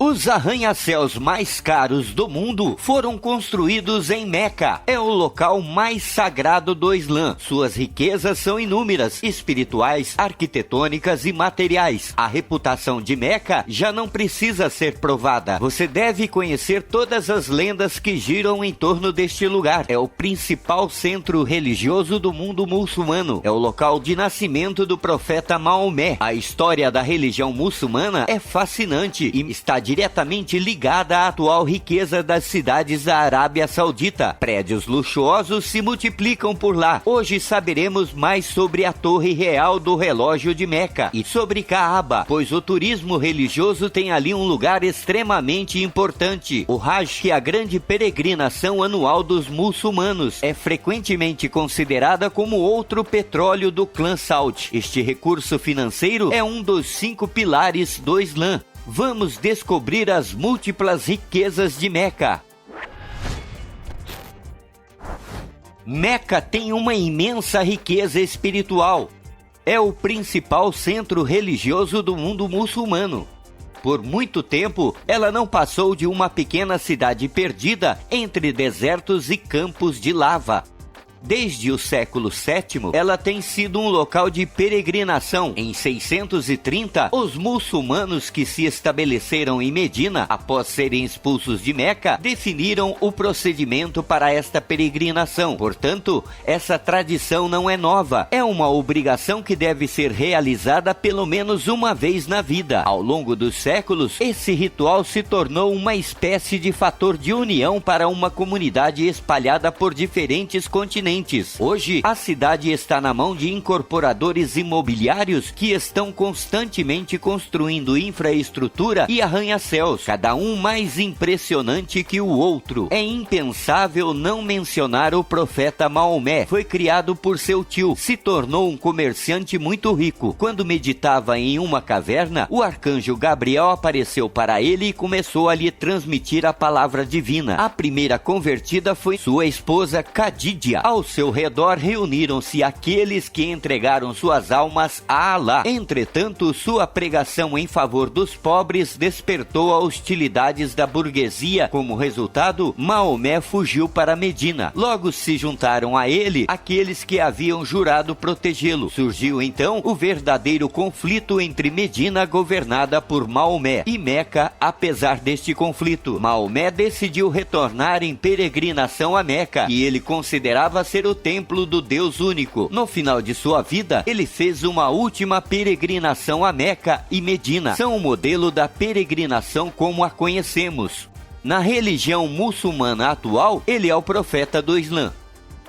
Os arranha-céus mais caros do mundo foram construídos em Meca. É o local mais sagrado do Islã. Suas riquezas são inúmeras, espirituais, arquitetônicas e materiais. A reputação de Meca já não precisa ser provada. Você deve conhecer todas as lendas que giram em torno deste lugar. É o principal centro religioso do mundo muçulmano. É o local de nascimento do profeta Maomé. A história da religião muçulmana é fascinante e está diretamente ligada à atual riqueza das cidades da Arábia Saudita. Prédios luxuosos se multiplicam por lá. Hoje saberemos mais sobre a Torre Real do Relógio de Meca e sobre Kaaba, pois o turismo religioso tem ali um lugar extremamente importante. O Hajj, que é a grande peregrinação anual dos muçulmanos, é frequentemente considerada como outro petróleo do clã Saud. Este recurso financeiro é um dos 5 pilares do Islã. Vamos descobrir as múltiplas riquezas de Meca. Meca tem uma imensa riqueza espiritual. É o principal centro religioso do mundo muçulmano. Por muito tempo, ela não passou de uma pequena cidade perdida entre desertos e campos de lava. Desde o século VII, ela tem sido um local de peregrinação. Em 630, os muçulmanos que se estabeleceram em Medina, após serem expulsos de Meca, definiram o procedimento para esta peregrinação. Portanto, essa tradição não é nova. É uma obrigação que deve ser realizada pelo menos uma vez na vida. Ao longo dos séculos, esse ritual se tornou uma espécie de fator de união para uma comunidade espalhada por diferentes continentes. Hoje, a cidade está na mão de incorporadores imobiliários que estão constantemente construindo infraestrutura e arranha-céus, cada um mais impressionante que o outro. É impensável não mencionar o profeta Maomé. Foi criado por seu tio, se tornou um comerciante muito rico. Quando meditava em uma caverna, o arcanjo Gabriel apareceu para ele e começou a lhe transmitir a palavra divina. A primeira convertida foi sua esposa Khadija. Ao seu redor reuniram-se aqueles que entregaram suas almas a Alá. Entretanto, sua pregação em favor dos pobres despertou a hostilidades da burguesia. Como resultado, Maomé fugiu para Medina. Logo se juntaram a ele aqueles que haviam jurado protegê-lo. Surgiu então o verdadeiro conflito entre Medina, governada por Maomé, e Meca. Apesar deste conflito, Maomé decidiu retornar em peregrinação a Meca, que ele considerava ser o templo do Deus único. No final de sua vida, ele fez uma última peregrinação a Meca e Medina. São o modelo da peregrinação como a conhecemos. Na religião muçulmana atual, ele é o profeta do Islã.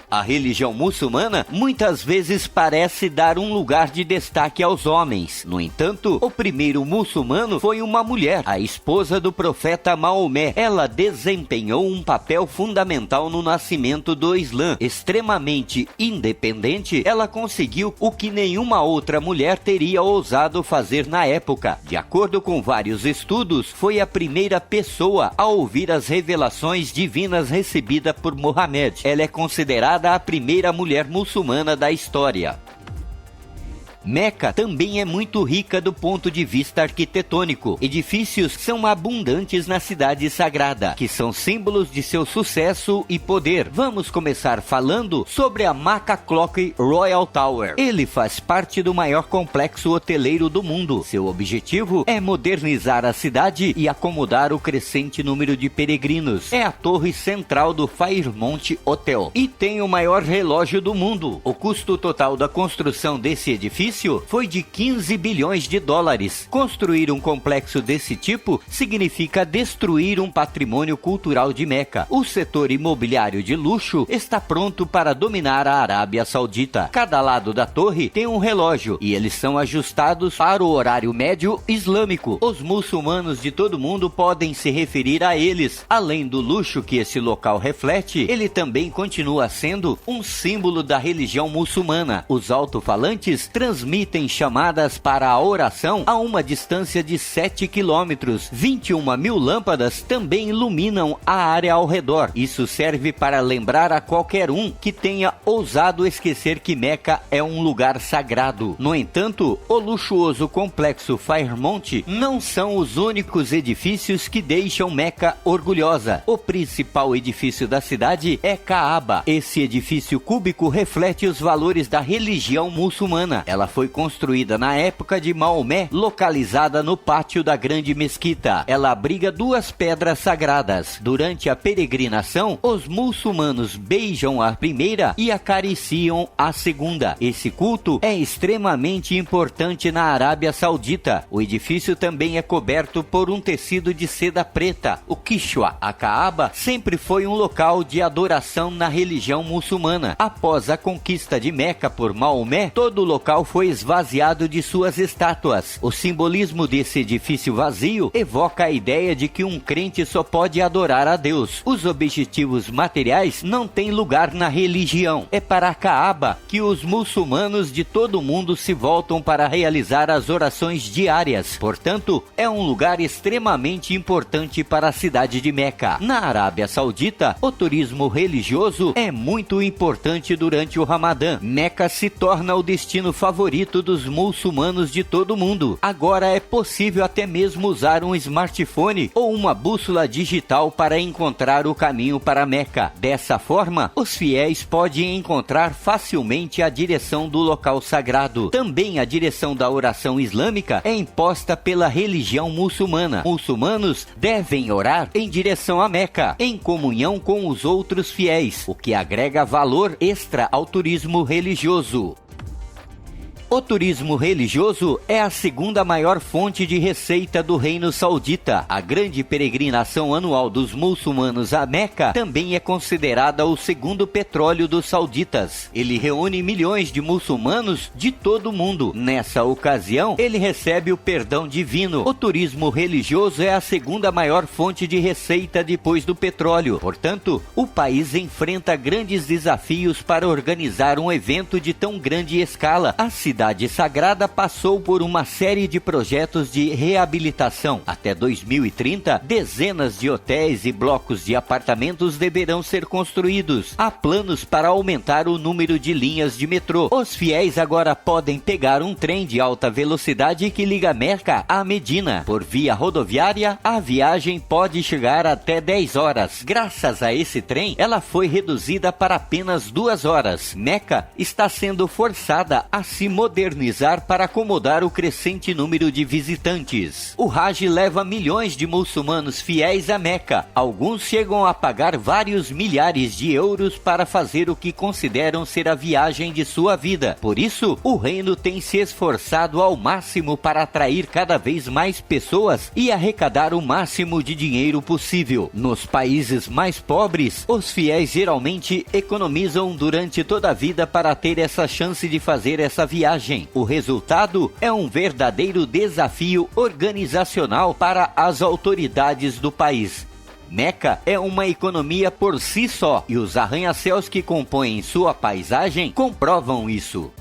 A religião muçulmana muitas vezes parece dar um lugar de destaque aos homens. No entanto, o primeiro muçulmano foi uma mulher, a esposa do profeta Maomé. Ela desempenhou um papel fundamental no nascimento do Islã. Extremamente independente, ela conseguiu o que nenhuma outra mulher teria ousado fazer na época. De acordo com vários estudos, foi a primeira pessoa a ouvir as revelações divinas recebidas por Mohammed. Ela é considerada a primeira mulher muçulmana da história. Meca também é muito rica do ponto de vista arquitetônico. Edifícios são abundantes na cidade sagrada, que são símbolos de seu sucesso e poder. Vamos começar falando sobre a Makkah Clock Royal Tower. Ele faz parte do maior complexo hoteleiro do mundo. Seu objetivo é modernizar a cidade e acomodar o crescente número de peregrinos. É a torre central do Fairmont Hotel e tem o maior relógio do mundo. O custo total da construção desse edifício foi de 15 bilhões de dólares. Construir um complexo desse tipo significa destruir um patrimônio cultural de Meca. O setor imobiliário de luxo está pronto para dominar a Arábia Saudita. Cada lado da torre tem um relógio e eles são ajustados para o horário médio islâmico. Os muçulmanos de todo mundo podem se referir a eles. Além do luxo que esse local reflete, ele também continua sendo um símbolo da religião muçulmana. Os alto-falantes transmitem transmitem chamadas para a oração a uma distância de 7 quilômetros. 21 mil lâmpadas também iluminam a área ao redor. Isso serve para lembrar a qualquer um que tenha ousado esquecer que Meca é um lugar sagrado. No entanto, o luxuoso complexo Fairmont não são os únicos edifícios que deixam Meca orgulhosa. O principal edifício da cidade é Kaaba. Esse edifício cúbico reflete os valores da religião muçulmana. Ela foi construída na época de Maomé, localizada no pátio da grande mesquita. Ela abriga duas pedras sagradas. Durante a peregrinação, os muçulmanos beijam a primeira e acariciam a segunda. Esse culto é extremamente importante na Arábia Saudita. O edifício também é coberto por um tecido de seda preta, o Kishwa. A Kaaba sempre foi um local de adoração na religião muçulmana. Após a conquista de Meca por Maomé, todo o local foi esvaziado de suas estátuas. O simbolismo desse edifício vazio evoca a ideia de que um crente só pode adorar a Deus. Os objetivos materiais não têm lugar na religião. É para a Kaaba que os muçulmanos de todo o mundo se voltam para realizar as orações diárias. Portanto, é um lugar extremamente importante para a cidade de Meca. Na Arábia Saudita, o turismo religioso é muito importante durante o Ramadã. Meca se torna o destino favorito dos muçulmanos de todo o mundo. Agora é possível até mesmo usar um smartphone ou uma bússola digital para encontrar o caminho para Meca. Dessa forma, os fiéis podem encontrar facilmente a direção do local sagrado. Também a direção da oração islâmica é imposta pela religião muçulmana. Muçulmanos devem orar em direção a Meca, em comunhão com os outros fiéis, o que agrega valor extra ao turismo religioso. O turismo religioso é a segunda maior fonte de receita do Reino Saudita. A grande peregrinação anual dos muçulmanos a Meca também é considerada o segundo petróleo dos sauditas. Ele reúne milhões de muçulmanos de todo o mundo. Nessa ocasião, ele recebe o perdão divino. O turismo religioso é a segunda maior fonte de receita depois do petróleo. Portanto, o país enfrenta grandes desafios para organizar um evento de tão grande escala. A cidade sagrada passou por uma série de projetos de reabilitação. Até 2030, dezenas de hotéis e blocos de apartamentos deverão ser construídos. Há planos para aumentar o número de linhas de metrô. Os fiéis agora podem pegar um trem de alta velocidade que liga Meca a Medina. Por via rodoviária, a viagem pode chegar até 10 horas. Graças a esse trem, ela foi reduzida para apenas 2 horas. Meca está sendo forçada a se modernizar para acomodar o crescente número de visitantes. O Hajj leva milhões de muçulmanos fiéis a Meca. Alguns chegam a pagar vários milhares de euros para fazer o que consideram ser a viagem de sua vida. Por isso, o reino tem se esforçado ao máximo para atrair cada vez mais pessoas e arrecadar o máximo de dinheiro possível. Nos países mais pobres, os fiéis geralmente economizam durante toda a vida para ter essa chance de fazer essa viagem. O resultado é um verdadeiro desafio organizacional para as autoridades do país. Meca é uma economia por si só e os arranha-céus que compõem sua paisagem comprovam isso.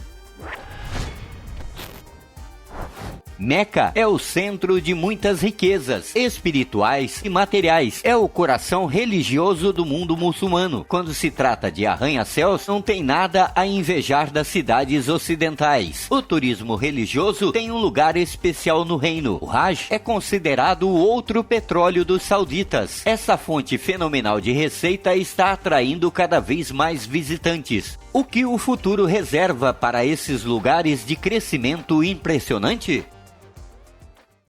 Meca é o centro de muitas riquezas espirituais e materiais. É o coração religioso do mundo muçulmano. Quando se trata de arranha-céus, não tem nada a invejar das cidades ocidentais. O turismo religioso tem um lugar especial no reino. O Hajj é considerado o outro petróleo dos sauditas. Essa fonte fenomenal de receita está atraindo cada vez mais visitantes. O que o futuro reserva para esses lugares de crescimento impressionante?